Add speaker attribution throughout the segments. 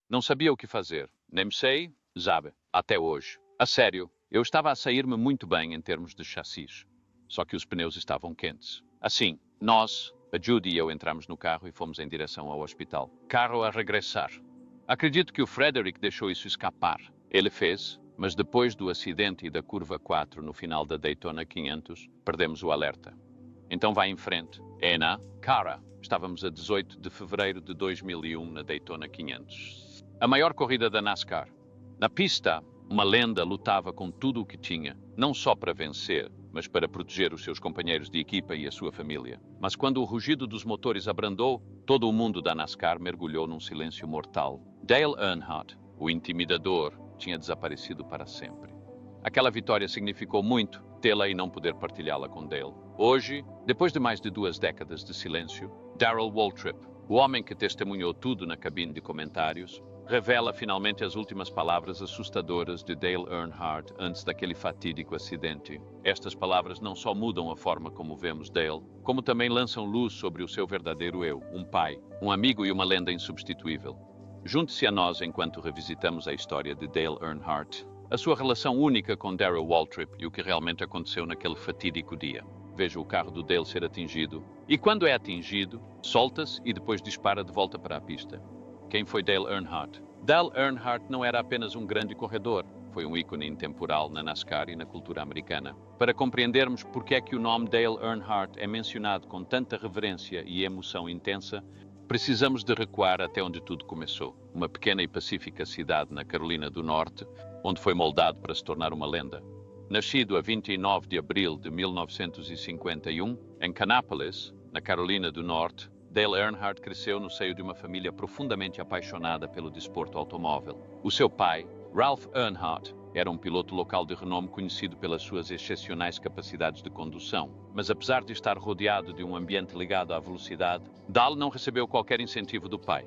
Speaker 1: Não sabia o que fazer. Nem sei, sabe, até hoje. A sério, eu estava a sair-me muito bem em termos de chassis. Só que os pneus estavam quentes. Assim, a Judy e eu entramos no carro e fomos em direção ao hospital. Carro a regressar. Acredito que o Frederick deixou isso escapar. Ele fez, mas depois do acidente e da curva 4 no final da Daytona 500, perdemos o alerta. Então vai em frente. Cara, estávamos a 18 de fevereiro de 2001 na Daytona 500. A maior corrida da NASCAR. Na pista, uma lenda lutava com tudo o que tinha, não só para vencer, mas para proteger os seus companheiros de equipa e a sua família. Mas quando o rugido dos motores abrandou, todo o mundo da NASCAR mergulhou num silêncio mortal. Dale Earnhardt, o intimidador, tinha desaparecido para sempre. Aquela vitória significou muito, tê-la e não poder partilhá-la com Dale. Hoje, depois de mais de 2 décadas de silêncio, Darrell Waltrip, o homem que testemunhou tudo na cabine de comentários, revela finalmente as últimas palavras assustadoras de Dale Earnhardt antes daquele fatídico acidente. Estas palavras não só mudam a forma como vemos Dale, como também lançam luz sobre o seu verdadeiro eu, um pai, um amigo e uma lenda insubstituível. Junte-se a nós enquanto revisitamos a história de Dale Earnhardt, a sua relação única com Darrell Waltrip e o que realmente aconteceu naquele fatídico dia. Veja o carro do Dale ser atingido, e quando é atingido, solta-se e depois dispara de volta para a pista. Quem foi Dale Earnhardt? Dale Earnhardt não era apenas um grande corredor, foi um ícone intemporal na NASCAR e na cultura americana. Para compreendermos por que é que o nome Dale Earnhardt é mencionado com tanta reverência e emoção intensa, precisamos de recuar até onde tudo começou. Uma pequena e pacífica cidade na Carolina do Norte, onde foi moldado para se tornar uma lenda. Nascido a 29 de abril de 1951, em Kannapolis, na Carolina do Norte, Dale Earnhardt cresceu no seio de uma família profundamente apaixonada pelo desporto automóvel. O seu pai, Ralph Earnhardt, era um piloto local de renome conhecido pelas suas excepcionais capacidades de condução. Mas apesar de estar rodeado de um ambiente ligado à velocidade, Dale não recebeu qualquer incentivo do pai.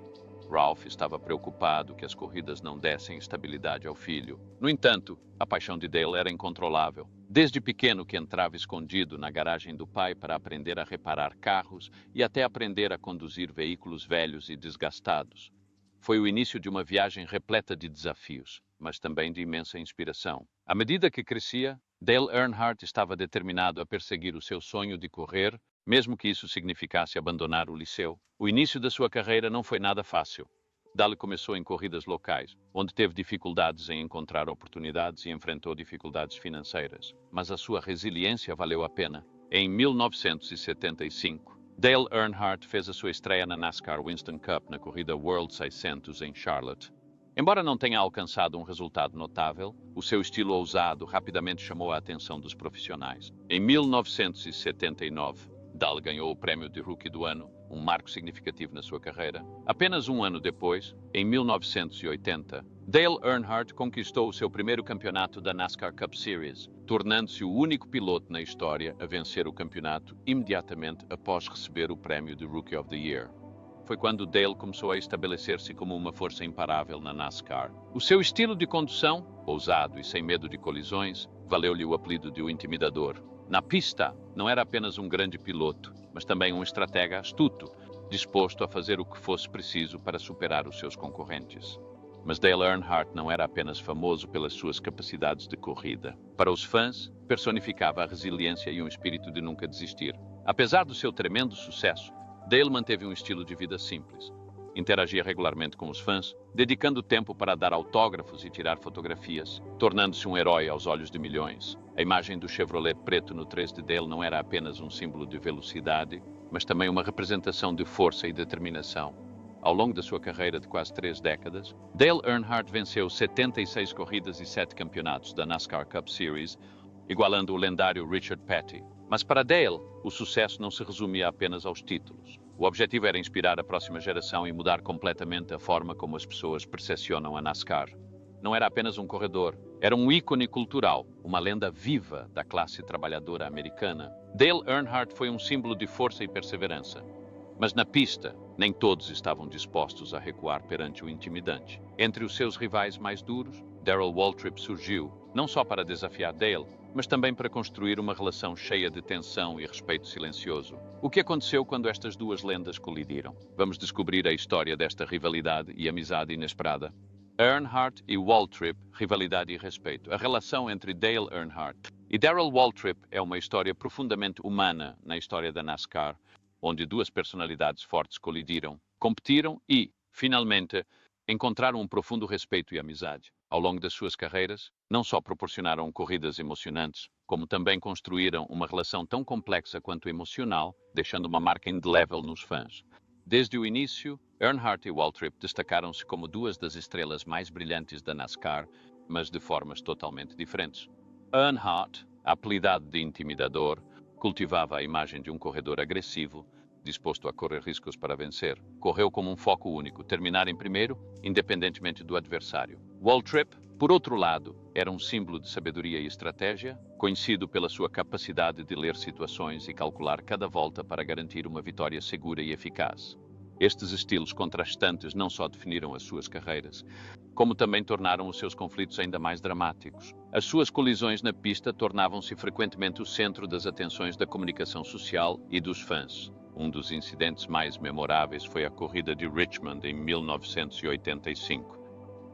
Speaker 1: Ralph estava preocupado que as corridas não dessem estabilidade ao filho. No entanto, a paixão de Dale era incontrolável. Desde pequeno que entrava escondido na garagem do pai para aprender a reparar carros e até aprender a conduzir veículos velhos e desgastados. Foi o início de uma viagem repleta de desafios, mas também de imensa inspiração. À medida que crescia, Dale Earnhardt estava determinado a perseguir o seu sonho de correr, mesmo que isso significasse abandonar o liceu. O início da sua carreira não foi nada fácil. Dale começou em corridas locais, onde teve dificuldades em encontrar oportunidades e enfrentou dificuldades financeiras. Mas a sua resiliência valeu a pena. Em 1975, Dale Earnhardt fez a sua estreia na NASCAR Winston Cup na corrida World 600 em Charlotte. Embora não tenha alcançado um resultado notável, o seu estilo ousado rapidamente chamou a atenção dos profissionais. Em 1979, Dale ganhou o prêmio de Rookie do Ano, um marco significativo na sua carreira. Apenas um ano depois, em 1980, Dale Earnhardt conquistou o seu primeiro campeonato da NASCAR Cup Series, tornando-se o único piloto na história a vencer o campeonato imediatamente após receber o prêmio de Rookie of the Year. Foi quando Dale começou a estabelecer-se como uma força imparável na NASCAR. O seu estilo de condução, ousado e sem medo de colisões, valeu-lhe o apelido de o Intimidador. Na pista, não era apenas um grande piloto, mas também um estratega astuto, disposto a fazer o que fosse preciso para superar os seus concorrentes. Mas Dale Earnhardt não era apenas famoso pelas suas capacidades de corrida. Para os fãs, personificava a resiliência e um espírito de nunca desistir. Apesar do seu tremendo sucesso, Dale manteve um estilo de vida simples. Interagia regularmente com os fãs, dedicando tempo para dar autógrafos e tirar fotografias, tornando-se um herói aos olhos de milhões. A imagem do Chevrolet preto no 3 de Dale não era apenas um símbolo de velocidade, mas também uma representação de força e determinação. Ao longo da sua carreira de quase 3 décadas, Dale Earnhardt venceu 76 corridas e 7 campeonatos da NASCAR Cup Series, igualando o lendário Richard Petty. Mas para Dale, o sucesso não se resumia apenas aos títulos. O objetivo era inspirar a próxima geração e mudar completamente a forma como as pessoas percepcionam a NASCAR. Não era apenas um corredor, era um ícone cultural, uma lenda viva da classe trabalhadora americana. Dale Earnhardt foi um símbolo de força e perseverança. Mas na pista, nem todos estavam dispostos a recuar perante o intimidante. Entre os seus rivais mais duros, Darrell Waltrip surgiu, não só para desafiar Dale, mas também para construir uma relação cheia de tensão e respeito silencioso. O que aconteceu quando estas duas lendas colidiram? Vamos descobrir a história desta rivalidade e amizade inesperada. Earnhardt e Waltrip, rivalidade e respeito. A relação entre Dale Earnhardt e Darrell Waltrip é uma história profundamente humana na história da NASCAR, onde duas personalidades fortes colidiram, competiram e, finalmente, encontraram um profundo respeito e amizade. Ao longo das suas carreiras, não só proporcionaram corridas emocionantes, como também construíram uma relação tão complexa quanto emocional, deixando uma marca indelével nos fãs. Desde o início, Earnhardt e Waltrip destacaram-se como duas das estrelas mais brilhantes da NASCAR, mas de formas totalmente diferentes. Earnhardt, apelidado de intimidador, cultivava a imagem de um corredor agressivo, disposto a correr riscos para vencer. Correu como um foco único, terminar em primeiro, independentemente do adversário. Waltrip, por outro lado, era um símbolo de sabedoria e estratégia, conhecido pela sua capacidade de ler situações e calcular cada volta para garantir uma vitória segura e eficaz. Estes estilos contrastantes não só definiram as suas carreiras, como também tornaram os seus conflitos ainda mais dramáticos. As suas colisões na pista tornavam-se frequentemente o centro das atenções da comunicação social e dos fãs. Um dos incidentes mais memoráveis foi a corrida de Richmond em 1985.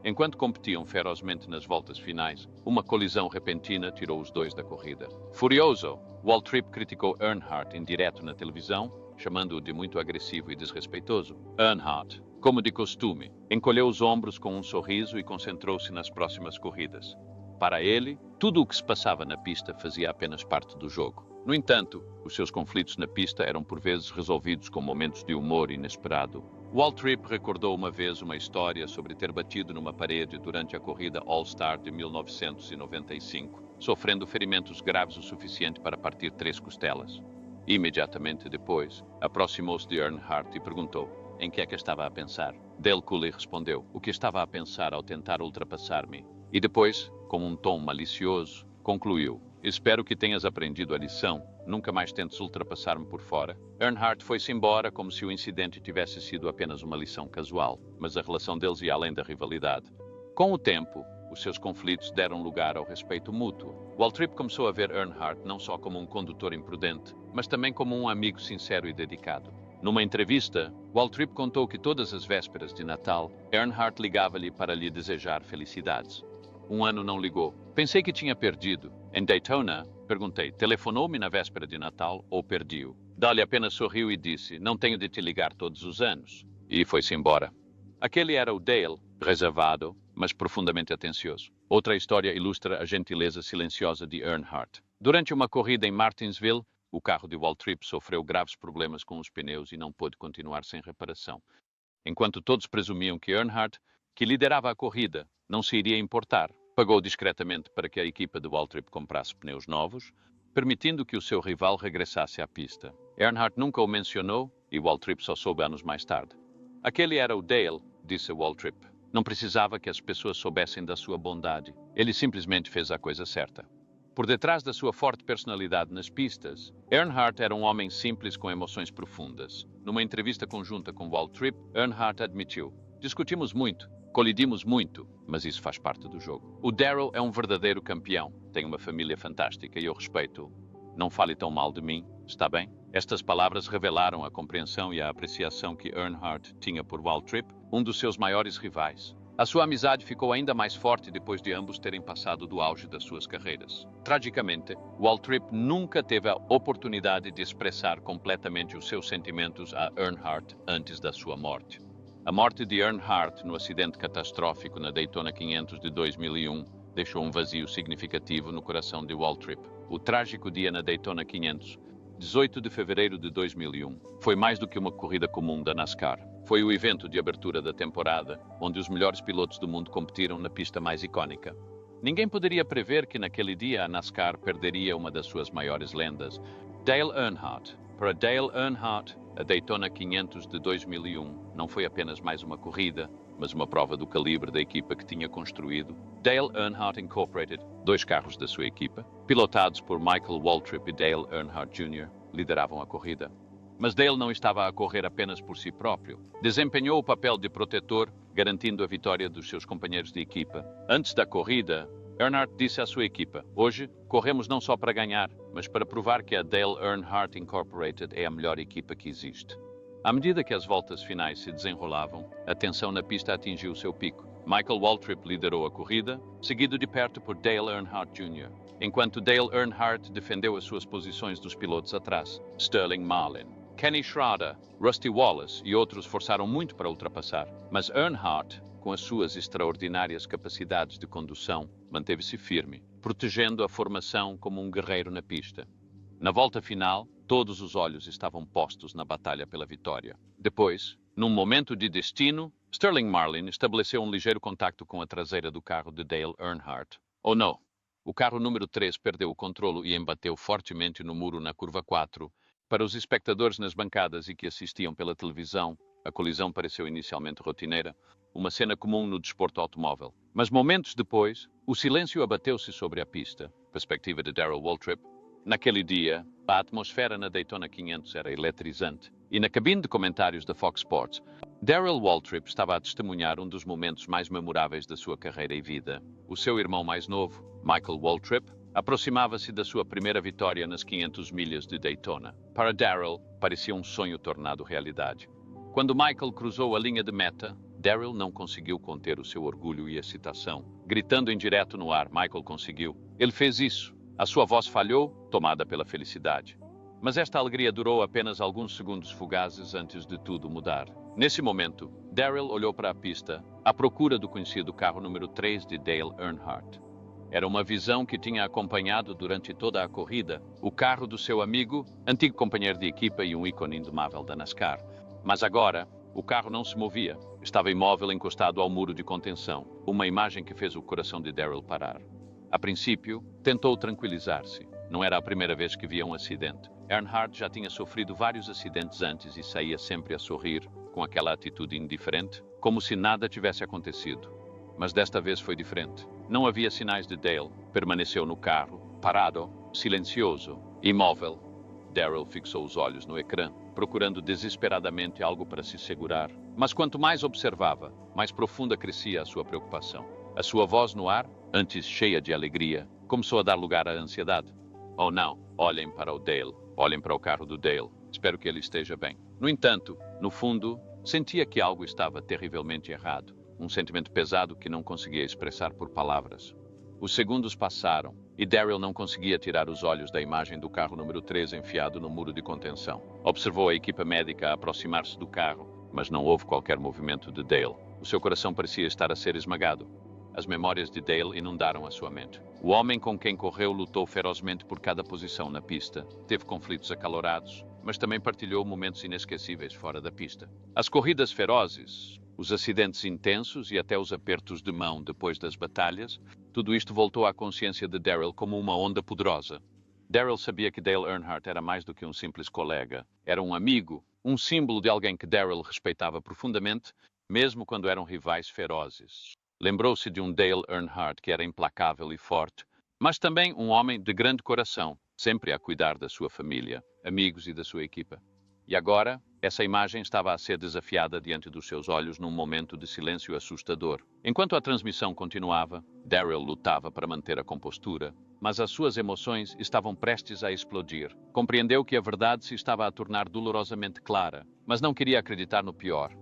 Speaker 1: Enquanto competiam ferozmente nas voltas finais, uma colisão repentina tirou os dois da corrida. Furioso, Waltrip criticou Earnhardt em direto na televisão, chamando-o de muito agressivo e desrespeitoso. Earnhardt, como de costume, encolheu os ombros com um sorriso e concentrou-se nas próximas corridas. Para ele, tudo o que se passava na pista fazia apenas parte do jogo. No entanto, os seus conflitos na pista eram por vezes resolvidos com momentos de humor inesperado. Waltrip recordou uma vez uma história sobre ter batido numa parede durante a corrida All-Star de 1995, sofrendo ferimentos graves o suficiente para partir 3 costelas. Imediatamente depois, aproximou-se de Earnhardt e perguntou: em que é que estava a pensar? Dale Cooley respondeu: o que estava a pensar ao tentar ultrapassar-me? E depois, com um tom malicioso, concluiu: espero que tenhas aprendido a lição. Nunca mais tentes ultrapassar-me por fora. Earnhardt foi-se embora como se o incidente tivesse sido apenas uma lição casual, mas a relação deles ia além da rivalidade. Com o tempo, os seus conflitos deram lugar ao respeito mútuo. Waltrip começou a ver Earnhardt não só como um condutor imprudente, mas também como um amigo sincero e dedicado. Numa entrevista, Waltrip contou que todas as vésperas de Natal, Earnhardt ligava-lhe para lhe desejar felicidades. Um ano não ligou. Pensei que tinha perdido. Em Daytona, perguntei: telefonou-me na véspera de Natal ou perdi-o? Dale apenas sorriu e disse: não tenho de te ligar todos os anos. E foi-se embora. Aquele era o Dale, reservado, mas profundamente atencioso. Outra história ilustra a gentileza silenciosa de Earnhardt. Durante uma corrida em Martinsville, o carro de Waltrip sofreu graves problemas com os pneus e não pôde continuar sem reparação. Enquanto todos presumiam que Earnhardt, que liderava a corrida, não se iria importar, pagou discretamente para que a equipa de Waltrip comprasse pneus novos, permitindo que o seu rival regressasse à pista. Earnhardt nunca o mencionou e Waltrip só soube anos mais tarde. Aquele era o Dale, disse Waltrip. Não precisava que as pessoas soubessem da sua bondade. Ele simplesmente fez a coisa certa. Por detrás da sua forte personalidade nas pistas, Earnhardt era um homem simples com emoções profundas. Numa entrevista conjunta com Waltrip, Earnhardt admitiu: discutimos muito, colidimos muito, mas isso faz parte do jogo. O Darrell é um verdadeiro campeão, tem uma família fantástica e eu respeito-o. Não fale tão mal de mim, está bem? Estas palavras revelaram a compreensão e a apreciação que Earnhardt tinha por Waltrip, um dos seus maiores rivais. A sua amizade ficou ainda mais forte depois de ambos terem passado do auge das suas carreiras. Tragicamente, Waltrip nunca teve a oportunidade de expressar completamente os seus sentimentos a Earnhardt antes da sua morte. A morte de Earnhardt no acidente catastrófico na Daytona 500 de 2001 deixou um vazio significativo no coração de Waltrip. O trágico dia na Daytona 500, 18 de fevereiro de 2001, foi mais do que uma corrida comum da NASCAR. Foi o evento de abertura da temporada, onde os melhores pilotos do mundo competiram na pista mais icônica. Ninguém poderia prever que naquele dia a NASCAR perderia uma das suas maiores lendas, Dale Earnhardt. Para Dale Earnhardt, a Daytona 500 de 2001 não foi apenas mais uma corrida, mas uma prova do calibre da equipa que tinha construído. Dale Earnhardt Incorporated, 2 carros da sua equipa, pilotados por Michael Waltrip e Dale Earnhardt Jr., lideravam a corrida. Mas Dale não estava a correr apenas por si próprio. Desempenhou o papel de protetor, garantindo a vitória dos seus companheiros de equipa. Antes da corrida, Earnhardt disse à sua equipa: "Hoje, corremos não só para ganhar, mas para provar que a Dale Earnhardt Incorporated é a melhor equipa que existe." À medida que as voltas finais se desenrolavam, a tensão na pista atingiu seu pico. Michael Waltrip liderou a corrida, seguido de perto por Dale Earnhardt Jr., enquanto Dale Earnhardt defendeu as suas posições dos pilotos atrás. Sterling Marlin, Kenny Schrader, Rusty Wallace e outros forçaram muito para ultrapassar, mas Earnhardt, com as suas extraordinárias capacidades de condução, manteve-se firme, protegendo a formação como um guerreiro na pista. Na volta final, todos os olhos estavam postos na batalha pela vitória. Depois, num momento de destino, Sterling Marlin estabeleceu um ligeiro contacto com a traseira do carro de Dale Earnhardt. Oh não! O carro número 3 perdeu o controle e embateu fortemente no muro na curva 4. Para os espectadores nas bancadas e que assistiam pela televisão, a colisão pareceu inicialmente rotineira, uma cena comum no desporto automóvel. Mas momentos depois, o silêncio abateu-se sobre a pista. Perspectiva de Darrell Waltrip. Naquele dia, a atmosfera na Daytona 500 era eletrizante. E na cabine de comentários da Fox Sports, Darrell Waltrip estava a testemunhar um dos momentos mais memoráveis da sua carreira e vida. O seu irmão mais novo, Michael Waltrip, aproximava-se da sua primeira vitória nas 500 milhas de Daytona. Para Darrell, parecia um sonho tornado realidade. Quando Michael cruzou a linha de meta, Darrell não conseguiu conter o seu orgulho e excitação. Gritando em direto no ar, Michael conseguiu. Ele fez isso. A sua voz falhou, tomada pela felicidade. Mas esta alegria durou apenas alguns segundos fugazes antes de tudo mudar. Nesse momento, Darrell olhou para a pista, à procura do conhecido carro número 3 de Dale Earnhardt. Era uma visão que tinha acompanhado durante toda a corrida, o carro do seu amigo, antigo companheiro de equipa e um ícone indomável da NASCAR. Mas agora, o carro não se movia. Estava imóvel encostado ao muro de contenção, uma imagem que fez o coração de Darrell parar. A princípio, tentou tranquilizar-se. Não era a primeira vez que via um acidente. Earnhardt já tinha sofrido vários acidentes antes e saía sempre a sorrir, com aquela atitude indiferente, como se nada tivesse acontecido. Mas desta vez foi diferente. Não havia sinais de Dale. Permaneceu no carro, parado, silencioso, imóvel. Darrell fixou os olhos no ecrã, procurando desesperadamente algo para se segurar. Mas quanto mais observava, mais profunda crescia a sua preocupação. A sua voz no ar, antes cheia de alegria, começou a dar lugar à ansiedade. Oh não, olhem para o Dale, olhem para o carro do Dale. Espero que ele esteja bem. No entanto, no fundo, sentia que algo estava terrivelmente errado. Um sentimento pesado que não conseguia expressar por palavras. Os segundos passaram e Darrell não conseguia tirar os olhos da imagem do carro número 3 enfiado no muro de contenção. Observou a equipa médica aproximar-se do carro, mas não houve qualquer movimento de Dale. O seu coração parecia estar a ser esmagado. As memórias de Dale inundaram a sua mente. O homem com quem correu lutou ferozmente por cada posição na pista, teve conflitos acalorados, mas também partilhou momentos inesquecíveis fora da pista. As corridas ferozes, os acidentes intensos e até os apertos de mão depois das batalhas, tudo isto voltou à consciência de Darrell como uma onda poderosa. Darrell sabia que Dale Earnhardt era mais do que um simples colega. Era um amigo, um símbolo de alguém que Darrell respeitava profundamente, mesmo quando eram rivais ferozes. Lembrou-se de um Dale Earnhardt que era implacável e forte, mas também um homem de grande coração, sempre a cuidar da sua família, amigos e da sua equipa. E agora, essa imagem estava a ser desafiada diante dos seus olhos num momento de silêncio assustador. Enquanto a transmissão continuava, Darrell lutava para manter a compostura, mas as suas emoções estavam prestes a explodir. Compreendeu que a verdade se estava a tornar dolorosamente clara, mas não queria acreditar no pior.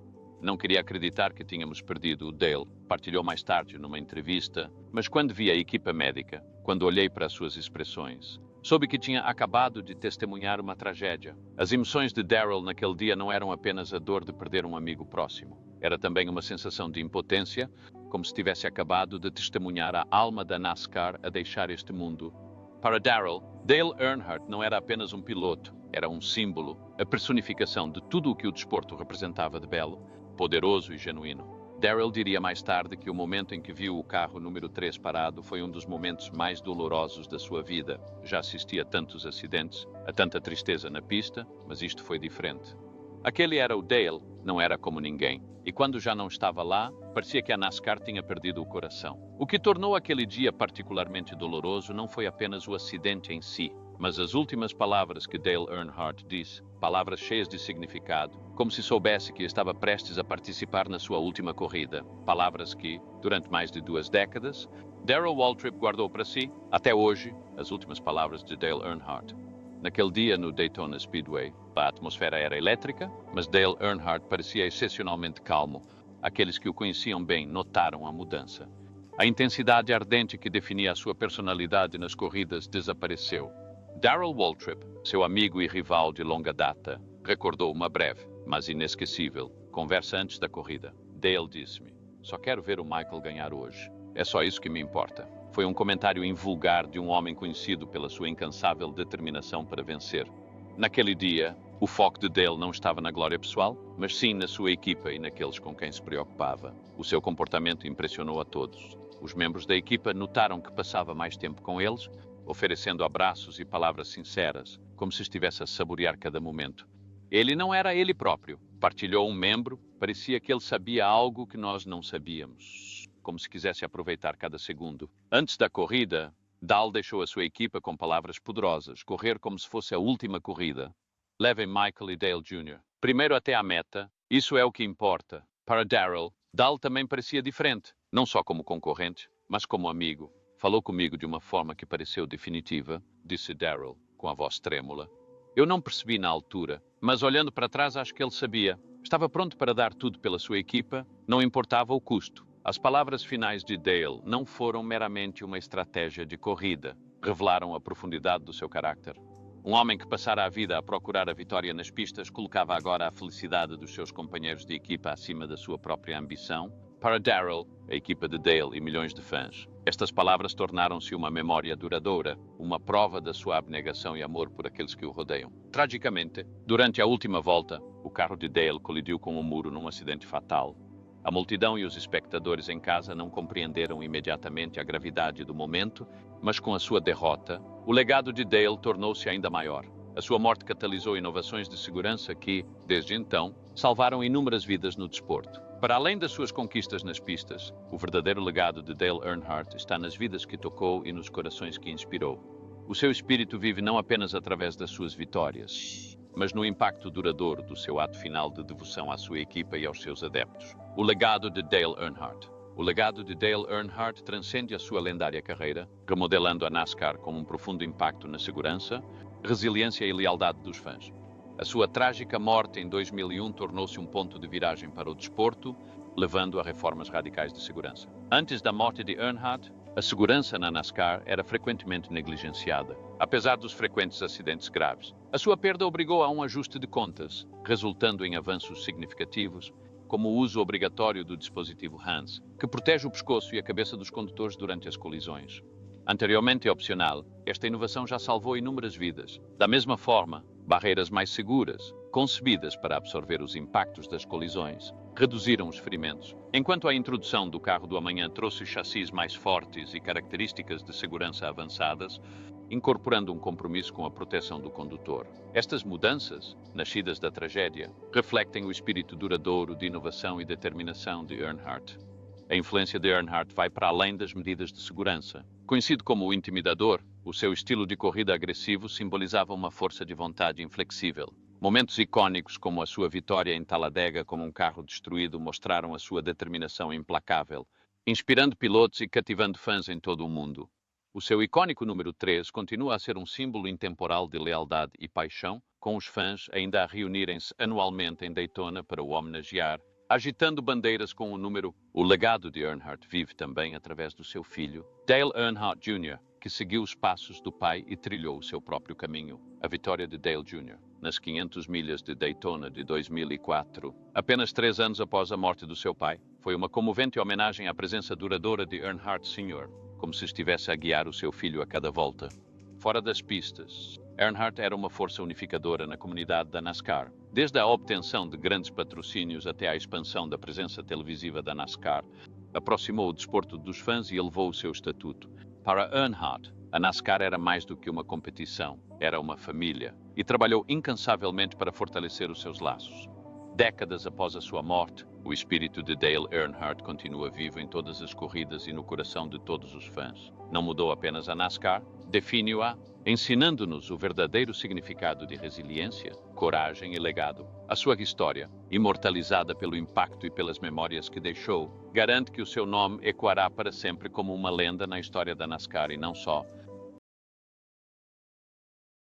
Speaker 1: Não queria acreditar que tínhamos perdido o Dale, partilhou mais tarde numa entrevista, mas quando vi a equipa médica, quando olhei para as suas expressões, soube que tinha acabado de testemunhar uma tragédia. As emoções de Darrell naquele dia não eram apenas a dor de perder um amigo próximo. Era também uma sensação de impotência, como se tivesse acabado de testemunhar a alma da NASCAR a deixar este mundo. Para Darrell, Dale Earnhardt não era apenas um piloto, era um símbolo, a personificação de tudo o que o desporto representava de belo, poderoso e genuíno. Darrell diria mais tarde que o momento em que viu o carro número 3 parado foi um dos momentos mais dolorosos da sua vida. Já assistia a tantos acidentes, a tanta tristeza na pista, mas isto foi diferente. Aquele era o Dale, não era como ninguém. E quando já não estava lá, parecia que a NASCAR tinha perdido o coração. O que tornou aquele dia particularmente doloroso não foi apenas o acidente em si, Mas as últimas palavras que Dale Earnhardt disse, palavras cheias de significado, como se soubesse que estava prestes a participar na sua última corrida, palavras que, durante mais de 2 décadas, Darrell Waltrip guardou para si, até hoje, as últimas palavras de Dale Earnhardt. Naquele dia, no Daytona Speedway, a atmosfera era elétrica, mas Dale Earnhardt parecia excepcionalmente calmo. Aqueles que o conheciam bem notaram a mudança. A intensidade ardente que definia a sua personalidade nas corridas desapareceu. Darrell Waltrip, seu amigo e rival de longa data, recordou uma breve, mas inesquecível, conversa antes da corrida. Dale disse-me: "Só quero ver o Michael ganhar hoje. É só isso que me importa." Foi um comentário invulgar de um homem conhecido pela sua incansável determinação para vencer. Naquele dia, o foco de Dale não estava na glória pessoal, mas sim na sua equipa e naqueles com quem se preocupava. O seu comportamento impressionou a todos. Os membros da equipa notaram que passava mais tempo com eles, oferecendo abraços e palavras sinceras, como se estivesse a saborear cada momento. Ele não era ele próprio. Partilhou um membro, parecia que ele sabia algo que nós não sabíamos, como se quisesse aproveitar cada segundo. Antes da corrida, Dale deixou a sua equipa com palavras poderosas, correr como se fosse a última corrida. "Levem Michael e Dale Jr. primeiro até à meta, isso é o que importa." Para Darrell, Dale também parecia diferente, não só como concorrente, mas como amigo. "Falou comigo de uma forma que pareceu definitiva", disse Darrell, com a voz trêmula. "Eu não percebi na altura, mas olhando para trás acho que ele sabia. Estava pronto para dar tudo pela sua equipa, não importava o custo." As palavras finais de Dale não foram meramente uma estratégia de corrida, revelaram a profundidade do seu caráter. Um homem que passara a vida a procurar a vitória nas pistas colocava agora a felicidade dos seus companheiros de equipa acima da sua própria ambição. Para Darrell, a equipa de Dale e milhões de fãs, estas palavras tornaram-se uma memória duradoura, uma prova da sua abnegação e amor por aqueles que o rodeiam. Tragicamente, durante a última volta, o carro de Dale colidiu com um muro num acidente fatal. A multidão e os espectadores em casa não compreenderam imediatamente a gravidade do momento, mas com a sua derrota, o legado de Dale tornou-se ainda maior. A sua morte catalisou inovações de segurança que, desde então, salvaram inúmeras vidas no desporto. Para além das suas conquistas nas pistas, o verdadeiro legado de Dale Earnhardt está nas vidas que tocou e nos corações que inspirou. O seu espírito vive não apenas através das suas vitórias, mas no impacto duradouro do seu ato final de devoção à sua equipa e aos seus adeptos. O legado de Dale Earnhardt. O legado de Dale Earnhardt transcende a sua lendária carreira, remodelando a NASCAR com um profundo impacto na segurança, resiliência e lealdade dos fãs. A sua trágica morte em 2001 tornou-se um ponto de viragem para o desporto, levando a reformas radicais de segurança. Antes da morte de Earnhardt, a segurança na NASCAR era frequentemente negligenciada, apesar dos frequentes acidentes graves. A sua perda obrigou a um ajuste de contas, resultando em avanços significativos, como o uso obrigatório do dispositivo HANS, que protege o pescoço e a cabeça dos condutores durante as colisões. Anteriormente opcional, esta inovação já salvou inúmeras vidas. Da mesma forma, barreiras mais seguras, concebidas para absorver os impactos das colisões, reduziram os ferimentos, enquanto a introdução do carro do amanhã trouxe chassis mais fortes e características de segurança avançadas, incorporando um compromisso com a proteção do condutor. Estas mudanças, nascidas da tragédia, refletem o espírito duradouro de inovação e determinação de Earnhardt. A influência de Earnhardt vai para além das medidas de segurança. Conhecido como o intimidador, o seu estilo de corrida agressivo simbolizava uma força de vontade inflexível. Momentos icônicos como a sua vitória em Talladega com um carro destruído mostraram a sua determinação implacável, inspirando pilotos e cativando fãs em todo o mundo. O seu icônico número 3 continua a ser um símbolo intemporal de lealdade e paixão, com os fãs ainda a reunirem-se anualmente em Daytona para o homenagear, agitando bandeiras com o número. O legado de Earnhardt vive também através do seu filho, Dale Earnhardt Jr., que seguiu os passos do pai e trilhou o seu próprio caminho. A vitória de Dale Jr. nas 500 milhas de Daytona de 2004, apenas 3 anos após a morte do seu pai, foi uma comovente homenagem à presença duradoura de Earnhardt Sr., como se estivesse a guiar o seu filho a cada volta. Fora das pistas, Earnhardt era uma força unificadora na comunidade da NASCAR. Desde a obtenção de grandes patrocínios até à expansão da presença televisiva da NASCAR, aproximou o desporto dos fãs e elevou o seu estatuto. Para Earnhardt, a NASCAR era mais do que uma competição, era uma família, e trabalhou incansavelmente para fortalecer os seus laços. Décadas após a sua morte, o espírito de Dale Earnhardt continua vivo em todas as corridas e no coração de todos os fãs. Não mudou apenas a NASCAR, define-a ensinando-nos o verdadeiro significado de resiliência, coragem e legado. A sua história, imortalizada pelo impacto e pelas memórias que deixou, garante que o seu nome ecoará para sempre como uma lenda na história da NASCAR e não só,